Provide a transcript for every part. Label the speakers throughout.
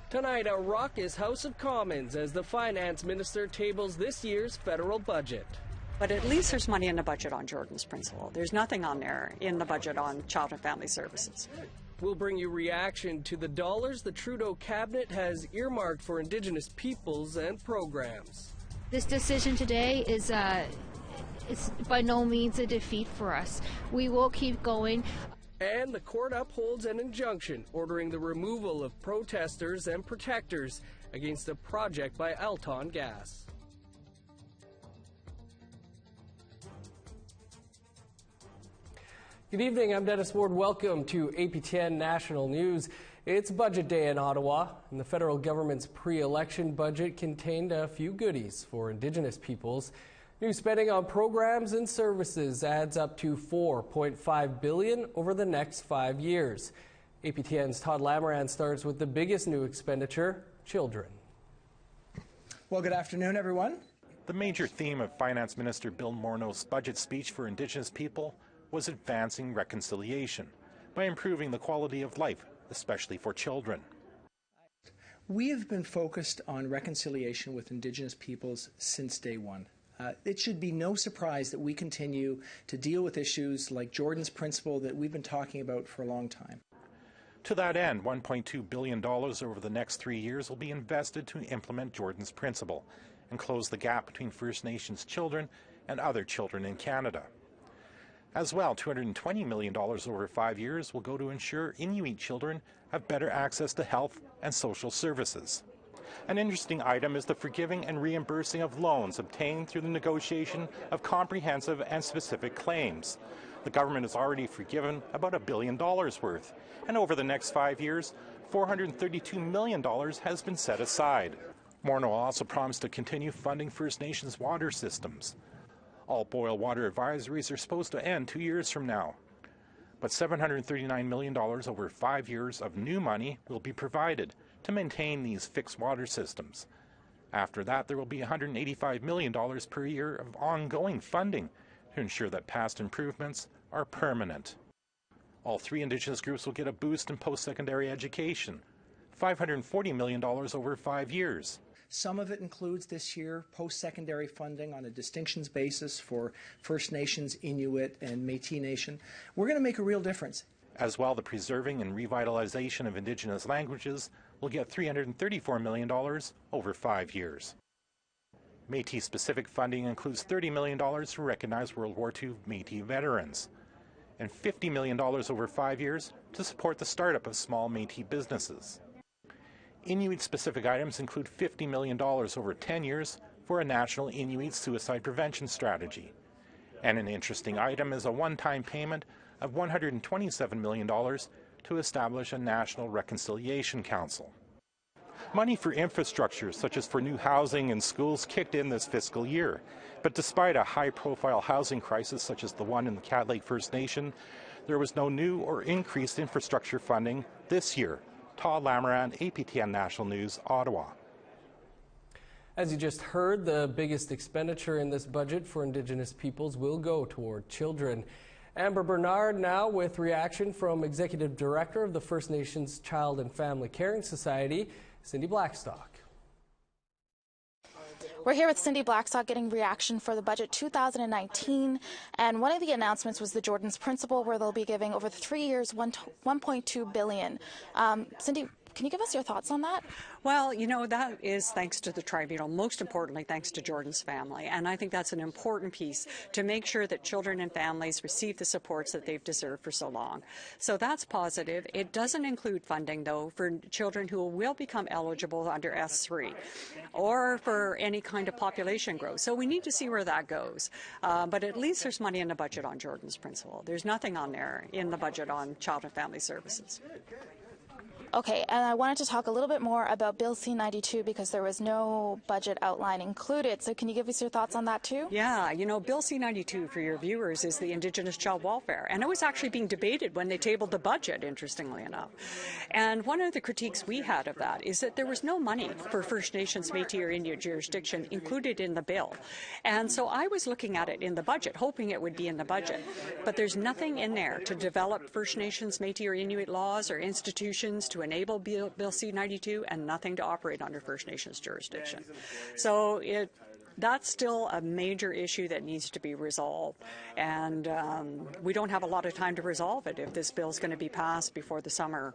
Speaker 1: Tonight, a raucous House of Commons as the Finance Minister tables this year's federal budget.
Speaker 2: But at least there's money in the budget on Jordan's Principle. There's nothing on there in the budget on Child and Family Services.
Speaker 1: We'll bring you reaction to the dollars the Trudeau cabinet has earmarked for Indigenous peoples and programs.
Speaker 3: This decision today is it's by no means a defeat for us. We will keep going.
Speaker 1: And the court upholds an injunction ordering the removal of protestors and protectors against a project by Alton Gas. Good evening, I'm Dennis Ward. Welcome to APTN National News. It's budget day in Ottawa, and the federal government's pre-election budget contained a few goodies for Indigenous peoples. New spending on programs and services adds up to $4.5 billion over the next 5 years. APTN's Todd Lamoran starts with the biggest new expenditure, children.
Speaker 4: Well, good afternoon, everyone.
Speaker 5: The major theme of Finance Minister Bill Morneau's budget speech for Indigenous people was advancing reconciliation by improving the quality of life, especially for children.
Speaker 4: We have been focused on reconciliation with Indigenous peoples since day one. It should be no surprise that we continue to deal with issues like Jordan's Principle that we've been talking about for a long time.
Speaker 5: To that end, $1.2 billion over the next 3 years will be invested to implement Jordan's Principle and close the gap between First Nations children and other children in Canada. As well, $220 million over 5 years will go to ensure Inuit children have better access to health and social services. An interesting item is the forgiving and reimbursing of loans obtained through the negotiation of comprehensive and specific claims. The government has already forgiven about $1 billion worth, and over the next 5 years, $432 million has been set aside. Morneau also promised to continue funding First Nations water systems. All boil water advisories are supposed to end 2 years from now. But $739 million over 5 years of new money will be provided to maintain these fixed water systems. After that, there will be $185 million per year of ongoing funding to ensure that past improvements are permanent. All 3 Indigenous groups will get a boost in post-secondary education, $540 million over 5 years.
Speaker 4: Some of it includes this year post-secondary funding on a distinctions basis for First Nations, Inuit, and Métis Nation. We're going to make a real difference.
Speaker 5: As well, the preserving and revitalization of Indigenous languages will get $334 million over 5 years. Métis-specific funding includes $30 million to recognize World War II Métis veterans, and $50 million over 5 years to support the startup of small Métis businesses. Inuit-specific items include $50 million over 10 years for a national Inuit suicide prevention strategy. And an interesting item is a one-time payment of $127 million to establish a National Reconciliation Council. Money for infrastructure, such as for new housing and schools, kicked in this fiscal year. But despite a high-profile housing crisis such as the one in the Cat Lake First Nation, there was no new or increased infrastructure funding this year. Todd Lamoran, APTN National News, Ottawa.
Speaker 1: As you just heard, the biggest expenditure in this budget for Indigenous peoples will go toward children. Amber Bernard now with reaction from Executive Director of the First Nations Child and Family Caring Society, Cindy Blackstock.
Speaker 6: We're here with Cindy Blackstock getting reaction for the budget 2019, and one of the announcements was the Jordan's Principle, where they'll be giving over the 3 years $1.2 billion. Cindy, can you give us your thoughts on that?
Speaker 2: Well, you know, that is thanks to the tribunal, most importantly thanks to Jordan's family, and I think that's an important piece to make sure that children and families receive the supports that they've deserved for so long. So that's positive. It doesn't include funding, though, for children who will become eligible under S3 or for any kind of population growth. So we need to see where that goes. But at least there's money in the budget on Jordan's Principle. There's nothing on there in the budget on Child and Family Services.
Speaker 6: Okay, and I wanted to talk a little bit more about Bill C-92 because there was no budget outline included. So can you give us your thoughts on that too?
Speaker 2: Yeah, you know, Bill C-92 for your viewers is the Indigenous child welfare. And it was actually being debated when they tabled the budget, interestingly enough. And one of the critiques we had of that is that there was no money for First Nations, Métis or Inuit jurisdiction included in the bill. And so I was looking at it in the budget, hoping it would be in the budget. But there's nothing in there to develop First Nations, Métis or Inuit laws or institutions to to enable Bill C-92 and nothing to operate under First Nations jurisdiction. So that's still a major issue that needs to be resolved, and we don't have a lot of time to resolve it if this bill is going to be passed before the summer.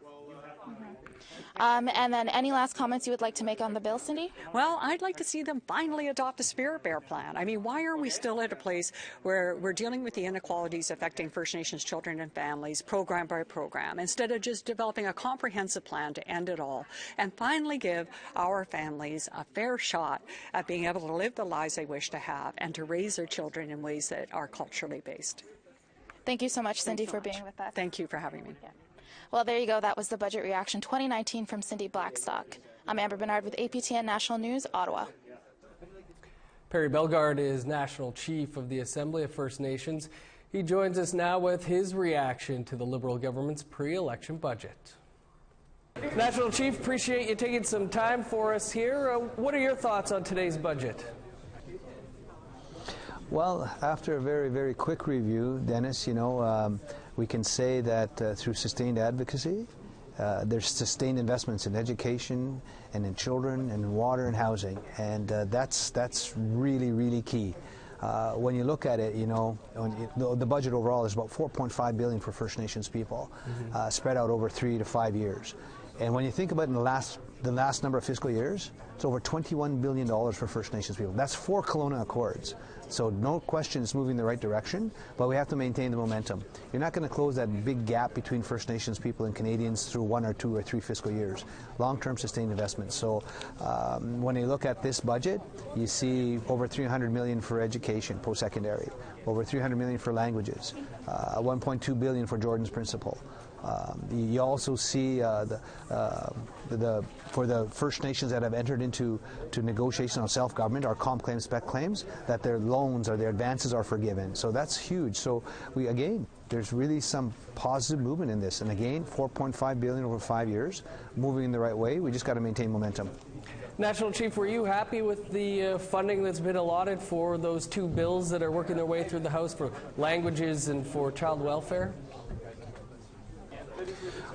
Speaker 6: And then any last comments you would like to make on the bill, Cindy?
Speaker 2: Well, I'd like to see them finally adopt the Spirit Bear plan. I mean, why are we still at a place where we're dealing with the inequalities affecting First Nations children and families program by program, instead of just developing a comprehensive plan to end it all and finally give our families a fair shot at being able to live the lives they wish to have and to raise their children in ways that are culturally based.
Speaker 6: Thank you so much, Cindy, for being with us.
Speaker 2: Thank you for having me.
Speaker 6: Yeah. Well, there you go. That was the Budget Reaction 2019 from Cindy Blackstock. I'm Amber Bernard with APTN National News, Ottawa.
Speaker 1: Perry Bellegarde is National Chief of the Assembly of First Nations. He joins us now with his reaction to the Liberal government's pre-election budget. National Chief, appreciate you taking some time for us here. What are your thoughts on today's budget?
Speaker 7: Well, after a very, very quick review, Dennis, we can say that through sustained advocacy, there's sustained investments in education and in children and in water and housing, and that's really, really key. When you look at it, the budget overall is about $4.5 billion for First Nations people, spread out over 3 to 5 years. And when you think about it in the last number of fiscal years, it's over $21 billion for First Nations people. That's 4 Kelowna Accords. So no question it's moving in the right direction, but we have to maintain the momentum. You're not going to close that big gap between First Nations people and Canadians through 1 or 2 or 3 fiscal years. Long-term sustained investments. So when you look at this budget, you see over $300 million for education, post-secondary, over $300 million for languages, $1.2 billion for Jordan's Principle. You also see for the First Nations that have entered into negotiation on self-government, or comp claims, spec claims, that their loans or their advances are forgiven. So that's huge. So there's really some positive movement in this. And again, $4.5 billion over 5 years, moving in the right way. We just got to maintain momentum.
Speaker 1: National Chief, were you happy with the funding that's been allotted for those 2 bills that are working their way through the House for languages and for child welfare?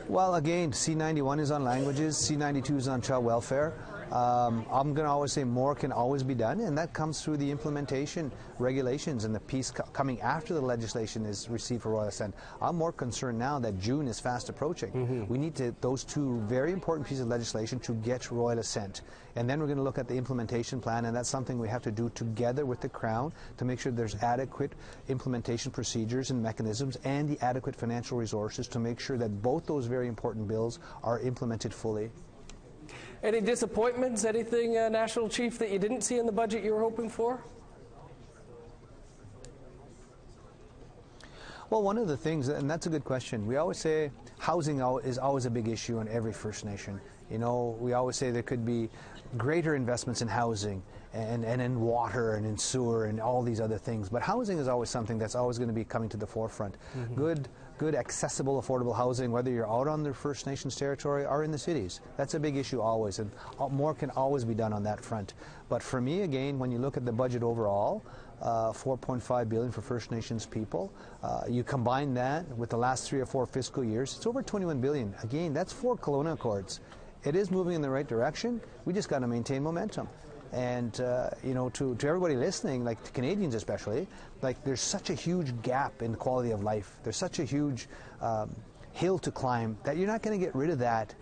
Speaker 7: Well, again, C-91 is on languages, C-92 is on child welfare. I'm going to always say more can always be done, and that comes through the implementation regulations and the piece coming after the legislation is received for royal assent. I'm more concerned now that June is fast approaching. We need those 2 very important pieces of legislation to get royal assent. And then we're going to look at the implementation plan, and that's something we have to do together with the Crown to make sure there's adequate implementation procedures and mechanisms and the adequate financial resources to make sure that both those very important bills are implemented fully.
Speaker 1: Any disappointments, anything, National Chief, that you didn't see in the budget you were hoping for?
Speaker 7: Well, one of the things, and that's a good question, we always say housing is always a big issue in every First Nation. We always say there could be greater investments in housing and in water and in sewer and all these other things. But housing is always something that's always going to be coming to the forefront. Good, accessible, affordable housing, whether you're out on the First Nations territory or in the cities. That's a big issue always, and more can always be done on that front. But for me, again, when you look at the budget overall, $4.5 billion for First Nations people, you combine that with the last 3 or 4 fiscal years, it's over $21 billion. Again, that's 4 Kelowna Accords. It is moving in the right direction. We just got to maintain momentum. And, to everybody listening, like to Canadians especially, there's such a huge gap in quality of life. There's such a huge hill to climb that you're not going to get rid of that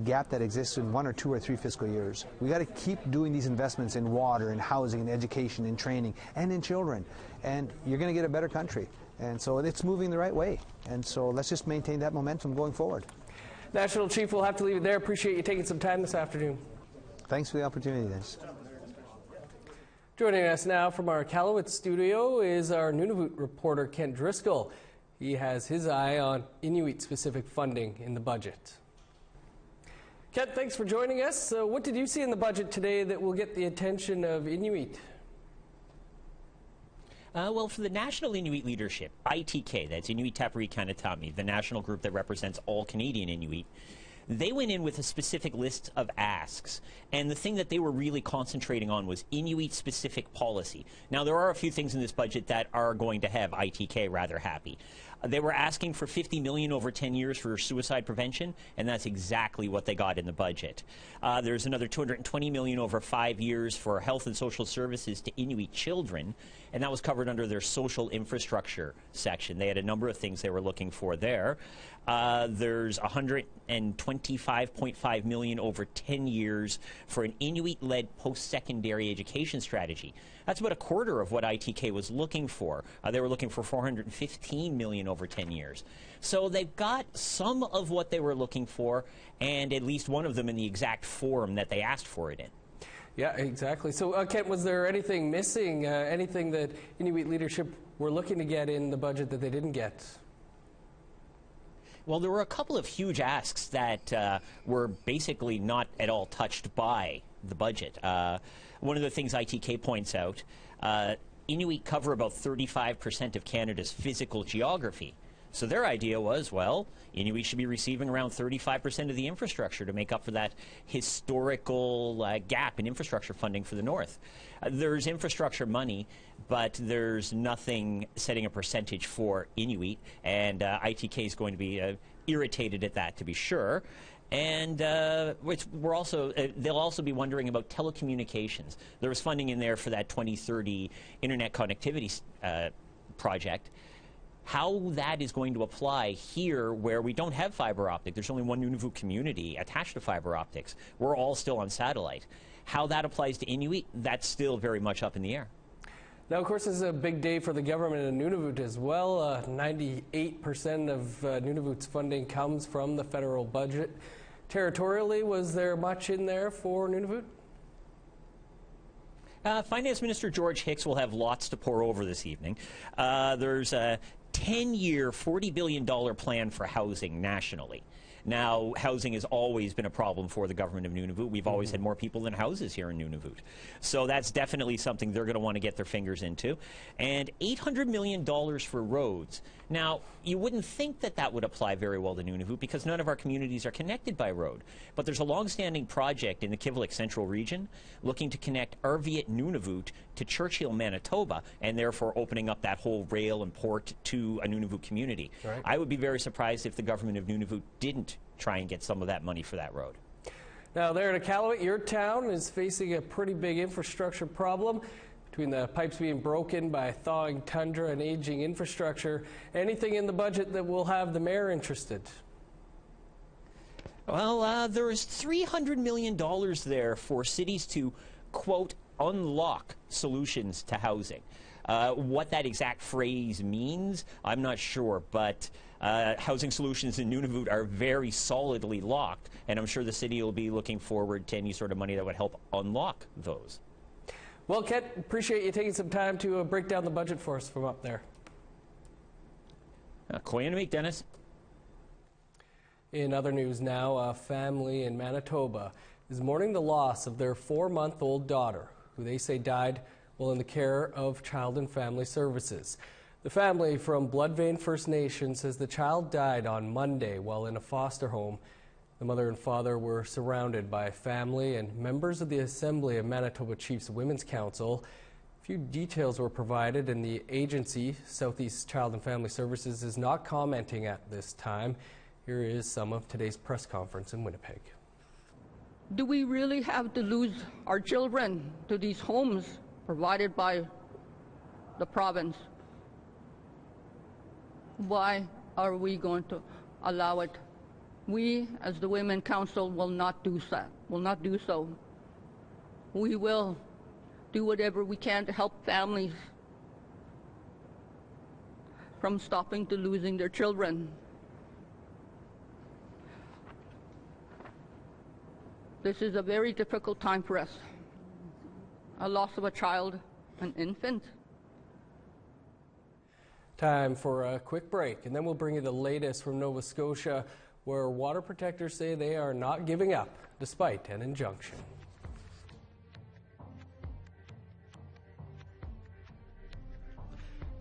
Speaker 7: gap that exists in 1 or 2 or 3 fiscal years. We got to keep doing these investments in water, in housing, in education, in training, and in children. And you're going to get a better country. And so it's moving the right way. And so let's just maintain that momentum going forward.
Speaker 1: National Chief, we'll have to leave it there. Appreciate you taking some time this afternoon.
Speaker 7: Thanks for the opportunity, Dennis.
Speaker 1: Joining us now from our Iqaluit studio is our Nunavut reporter, Kent Driscoll. He has his eye on Inuit-specific funding in the budget. Kent, thanks for joining us. So what did you see in the budget today that will get the attention of Inuit?
Speaker 8: Well, for the National Inuit Leadership, ITK, that's Inuit Tapiri Kanatami, the national group that represents all Canadian Inuit, They went in with a specific list of asks, and the thing that they were really concentrating on was Inuit-specific policy. Now, there are a few things in this budget that are going to have ITK rather happy. They were asking for $50 million over 10 years for suicide prevention, and that's exactly what they got in the budget. There's another $220 million over 5 years for health and social services to Inuit children, and that was covered under their social infrastructure section. They had a number of things they were looking for there. There's $125.5 million over 10 years for an Inuit-led post-secondary education strategy. That's about a quarter of what ITK was looking for. They were looking for $415 million over 10 years. So they've got some of what they were looking for, and at least one of them in the exact form that they asked for it in.
Speaker 1: Yeah, exactly. So, Kent, was there anything missing, anything that Inuit leadership were looking to get in the budget that they didn't get?
Speaker 8: Well, there were a couple of huge asks that were basically not at all touched by the budget. One of the things ITK points out, Inuit cover about 35% of Canada's physical geography. So their idea was, well, Inuit should be receiving around 35% of the infrastructure to make up for that historical gap in infrastructure funding for the North. There's infrastructure money, but there's nothing setting a percentage for Inuit, and ITK is going to be irritated at that, to be sure. And they'll also be wondering about telecommunications. There was funding in there for that 2030 internet connectivity project. How that is going to apply here where we don't have fiber optic. There's only one Nunavut community attached to fiber optics. We're all still on satellite. How that applies to Inuit, that's still very much up in the air.
Speaker 1: Now, of course, this is a big day for the government in Nunavut as well. 98% of Nunavut's funding comes from the federal budget. Territorially, was there much in there for Nunavut?
Speaker 8: Finance Minister George Hicks will have lots to pour over this evening. There's a 10-year, $40 billion plan for housing nationally. Now, housing has always been a problem for the government of Nunavut. We've always had more people than houses here in Nunavut. So that's definitely something they're going to want to get their fingers into. And $800 million for roads. Now, you wouldn't think that that would apply very well to Nunavut because none of our communities are connected by road. But there's a long-standing project in the Kivalliq Central region looking to connect Arviat Nunavut to Churchill, Manitoba, and therefore opening up that whole rail and port to a Nunavut community. Right. I would be very surprised if the government of Nunavut didn't try and get some of that money for that road.
Speaker 1: Now, there in Iqaluit, your town is facing a pretty big infrastructure problem. Between the pipes being broken by thawing tundra and aging infrastructure, anything in the budget that will have the mayor interested?
Speaker 8: Well, there is $300 million there for cities to, quote, unlock solutions to housing. What that exact phrase means, I'm not sure, but housing solutions in Nunavut are very solidly locked, and I'm sure the city will be looking forward to any sort of money that would help unlock those.
Speaker 1: Well, Kent, appreciate you taking some time to break down the budget for us from up there.
Speaker 8: Coin to make, Dennis.
Speaker 1: In other news now, a family in Manitoba is mourning the loss of their 4-month-old daughter, who they say died while in the care of Child and Family Services. The family from Bloodvein First Nation says the child died on Monday while in a foster home. The mother and father were surrounded by family and members of the Assembly of Manitoba Chiefs Women's Council. A few details were provided, and the agency, Southeast Child and Family Services, is not commenting at this time. Here is some of today's press conference in Winnipeg.
Speaker 9: Do we really have to lose our children to these homes provided by the province? Why are we going to allow it? We, as the Women's Council, will not do so. We will do whatever we can to help families from stopping to losing their children. This is a very difficult time for us. A loss of a child, an infant.
Speaker 1: Time for a quick break, and then we'll bring you the latest from Nova Scotia, where water protectors say they are not giving up despite an injunction.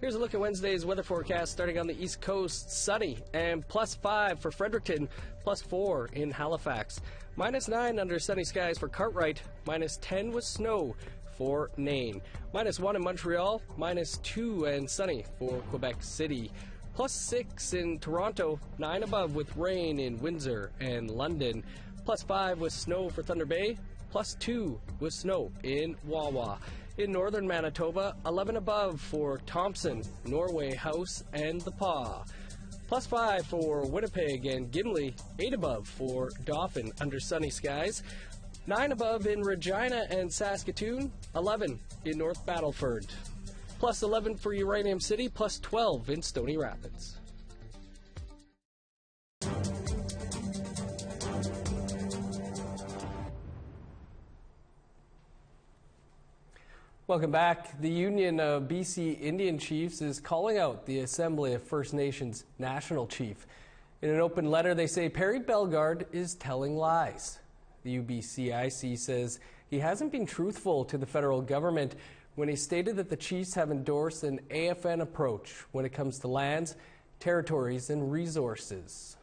Speaker 1: Here's a look at Wednesday's weather forecast. Starting on the East Coast, sunny and +5 for Fredericton, +4 in Halifax, -9 under sunny skies for Cartwright, -10 with snow for Nain, -1 in Montreal, -2 and sunny for Quebec City, +6 in Toronto, 9 above with rain in Windsor and London, +5 with snow for Thunder Bay, +2 with snow in Wawa. In northern Manitoba, 11 above for Thompson, Norway House, and The Paw. +5 for Winnipeg and Gimli, 8 above for Dauphin under sunny skies, 9 above in Regina and Saskatoon, 11 in North Battleford. +11 for Uranium City, +12 in Stony Rapids. Welcome back. The Union of BC Indian Chiefs is calling out the Assembly of First Nations National Chief. In an open letter, they say Perry Bellegarde is telling lies. The UBCIC says he hasn't been truthful to the federal government when he stated that the chiefs have endorsed an AFN approach when it comes to lands, territories, and resources.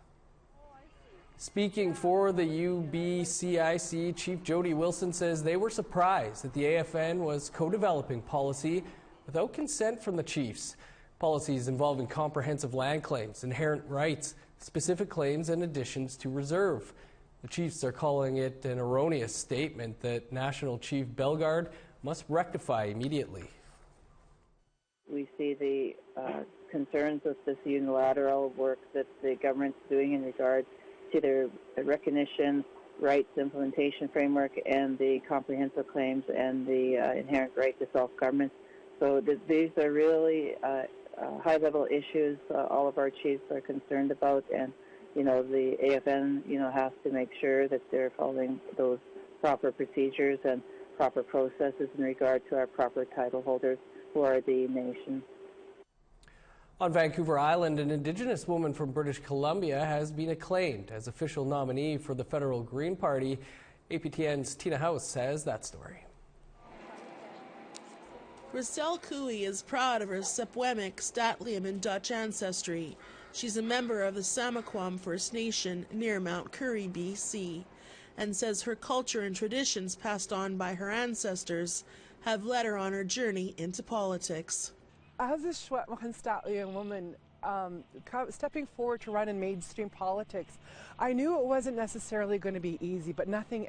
Speaker 1: Speaking for the UBCIC, Chief Jody Wilson says they were surprised that the AFN was co-developing policy without consent from the chiefs. Policies involving comprehensive land claims, inherent rights, specific claims, and additions to reserve. The chiefs are calling it an erroneous statement that National Chief Bellegarde must rectify immediately.
Speaker 10: We see the concerns with this unilateral work that the government's doing in regard to their recognition, rights implementation framework, and the comprehensive claims and the inherent right to self-government. So these are really high-level issues all of our chiefs are concerned about, and the AFN has to make sure that they're following those proper procedures and proper processes in regard to our proper title holders who are the nation.
Speaker 1: On Vancouver Island, an Indigenous woman from British Columbia has been acclaimed as official nominee for the federal Green Party. APTN's Tina House has that story.
Speaker 11: Rochelle Cooey is proud of her Sepwemic, Statliam, and Dutch ancestry. She's a member of the Samaquam First Nation near Mount Currie, BC, and says her culture and traditions passed on by her ancestors have led her on her journey into politics.
Speaker 12: As a Secwepemc Statliam woman, stepping forward to run in mainstream politics, I knew it wasn't necessarily going to be easy, but nothing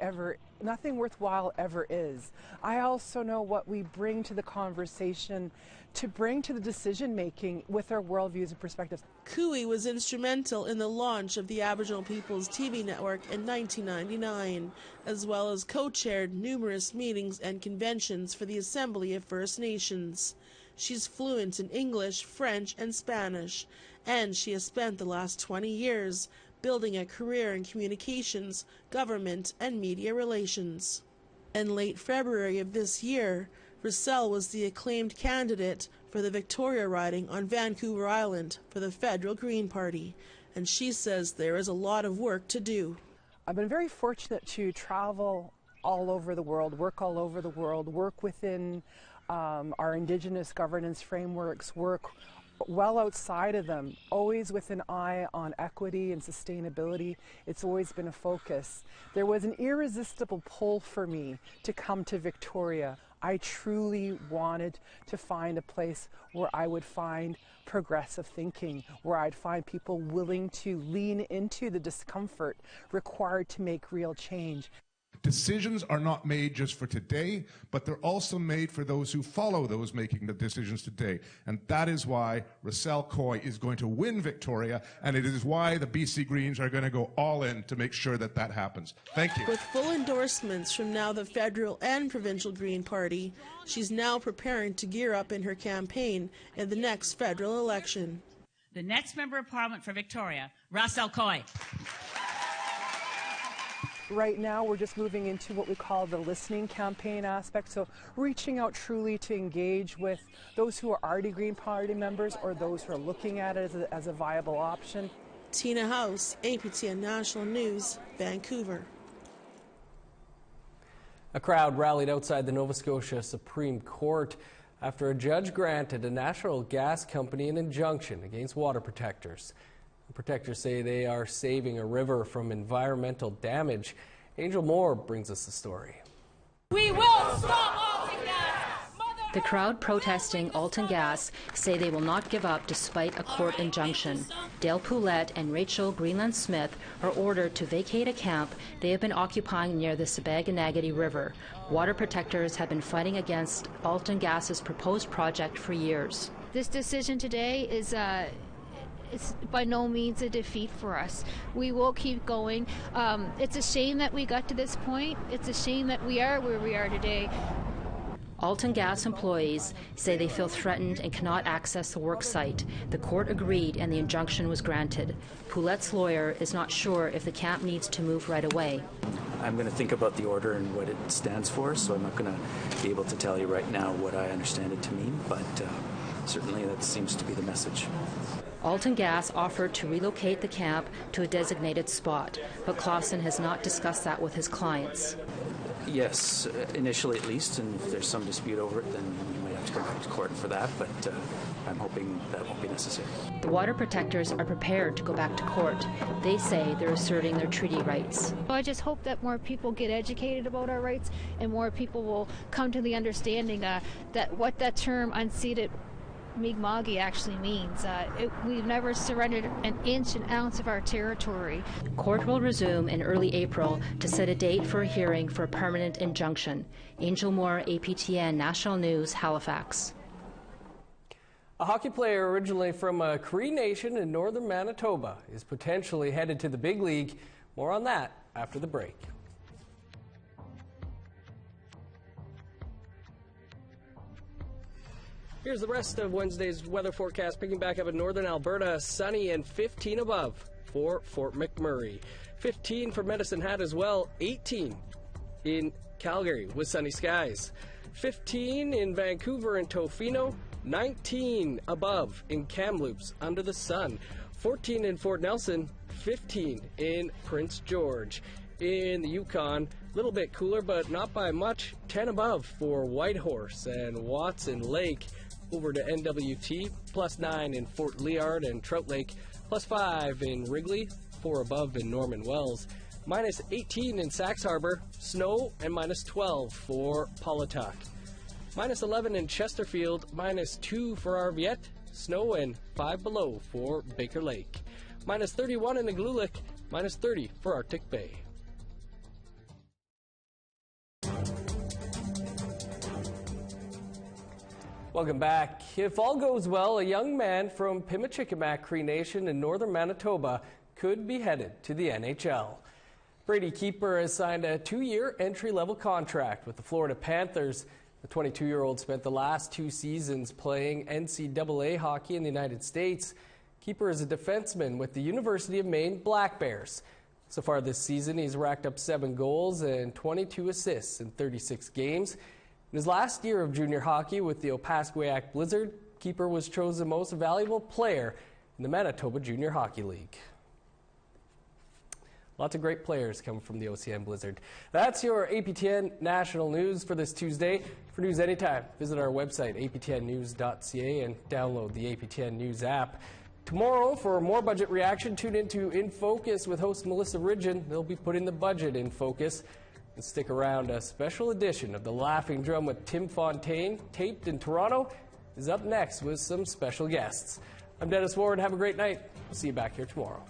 Speaker 12: worthwhile ever is. I also know what we bring to the conversation, to bring to the decision making with our worldviews and perspectives.
Speaker 11: Cooey was instrumental in the launch of the Aboriginal People's TV network in 1999, as well as co-chaired numerous meetings and conventions for the Assembly of First Nations. She's fluent in English, French, and Spanish, and she has spent the last 20 years building a career in communications, government, and media relations. In late February of this year, Rochelle was the acclaimed candidate for the Victoria riding on Vancouver Island for the federal Green Party, and she says there is a lot of work to do.
Speaker 12: I've been very fortunate to travel all over the world, work all over the world, work within our Indigenous governance frameworks, work well outside of them, always with an eye on equity and sustainability. It's always been a focus. There was an irresistible pull for me to come to Victoria. I truly wanted to find a place where I would find progressive thinking, where I'd find people willing to lean into the discomfort required to make real change.
Speaker 13: Decisions are not made just for today, but they're also made for those who follow those making the decisions today. And that is why Rochelle Coy is going to win Victoria, and it is why the BC Greens are going to go all in to make sure that that happens. Thank you.
Speaker 11: With full endorsements from now the federal and provincial Green Party, she's now preparing to gear up in her campaign in the next federal election.
Speaker 14: The next Member of Parliament for Victoria, Rochelle Coy.
Speaker 12: Right now, we're just moving into what we call the listening campaign aspect, so reaching out truly to engage with those who are already Green Party members or those who are looking at it as a viable option.
Speaker 11: Tina House, APTN National News, Vancouver.
Speaker 1: A crowd rallied outside the Nova Scotia Supreme Court after a judge granted a national gas company an injunction against water protectors. The protectors say they are saving a river from environmental damage. Angel Moore brings us the story.
Speaker 15: We will stop Alton Gas!
Speaker 16: The crowd protesting Alton Gas say they will not give up despite a court injunction. Dale Poulette and Rachel Greenland-Smith are ordered to vacate a camp they have been occupying near the Sabaganagati River. Water protectors have been fighting against Alton Gas's proposed project for years.
Speaker 3: This decision today is it's by no means a defeat for us. We will keep going. It's a shame that we got to this point. It's a shame that we are where we are today.
Speaker 16: Alton Gas employees say they feel threatened and cannot access the work site. The court agreed and the injunction was granted. Poulette's lawyer is not sure if the camp needs to move right away.
Speaker 17: I'm going to think about the order and what it stands for, so I'm not going to be able to tell you right now what I understand it to mean, but certainly that seems to be the message.
Speaker 16: Alton Gas offered to relocate the camp to a designated spot, but Clausen has not discussed that with his clients.
Speaker 17: Yes, initially at least, and if there's some dispute over it, then we might have to go back to court for that, but I'm hoping that won't be necessary.
Speaker 16: The water protectors are prepared to go back to court. They say they're asserting their treaty rights.
Speaker 3: I just hope that more people get educated about our rights and more people will come to the understanding that what that term unceded Mi'kmaq actually means. We've never surrendered an inch, an ounce of our territory.
Speaker 16: Court will resume in early April to set a date for a hearing for a permanent injunction. Angel Moore, APTN National News, Halifax.
Speaker 1: A hockey player originally from a Cree nation in northern Manitoba is potentially headed to the big league. More on that after the break. Here's the rest of Wednesday's weather forecast, picking back up in northern Alberta, sunny and 15 above for Fort McMurray. 15 for Medicine Hat as well, 18 in Calgary with sunny skies. 15 in Vancouver and Tofino, 19 above in Kamloops under the sun. 14 in Fort Nelson, 15 in Prince George. In the Yukon, a little bit cooler, but not by much, 10 above for Whitehorse and Watson Lake. Over to NWT, +9 in Fort Liard and Trout Lake, +5 in Wrigley, 4 above in Norman Wells, -18 in Sax Harbor, snow, and -12 for Paulatuk. -11 in Chesterfield, -2 for Arviette, snow, and 5 below for Baker Lake. -31 in Igloolik, -30 for Arctic Bay. Welcome back. If all goes well, a young man from Pimachikamak Cree Nation in northern Manitoba could be headed to the NHL. Brady Keeper has signed a 2-year entry-level contract with the Florida Panthers. The 22-year-old spent the last 2 seasons playing NCAA hockey in the United States. Keeper is a defenseman with the University of Maine Black Bears. So far this season, he's racked up 7 goals and 22 assists in 36 games. In his last year of junior hockey with the Opaskwayak Blizzard, Keeper was chosen most valuable player in the Manitoba Junior Hockey League. Lots of great players come from the OCN Blizzard. That's your APTN National News for this Tuesday. For news anytime, visit our website, aptnnews.ca, and download the APTN News app. Tomorrow, for more budget reaction, tune into In Focus with host Melissa Ridgen. They'll be putting the budget in focus. And stick around, a special edition of The Laughing Drum with Tim Fontaine, taped in Toronto, is up next with some special guests. I'm Dennis Ward. Have a great night. We'll see you back here tomorrow.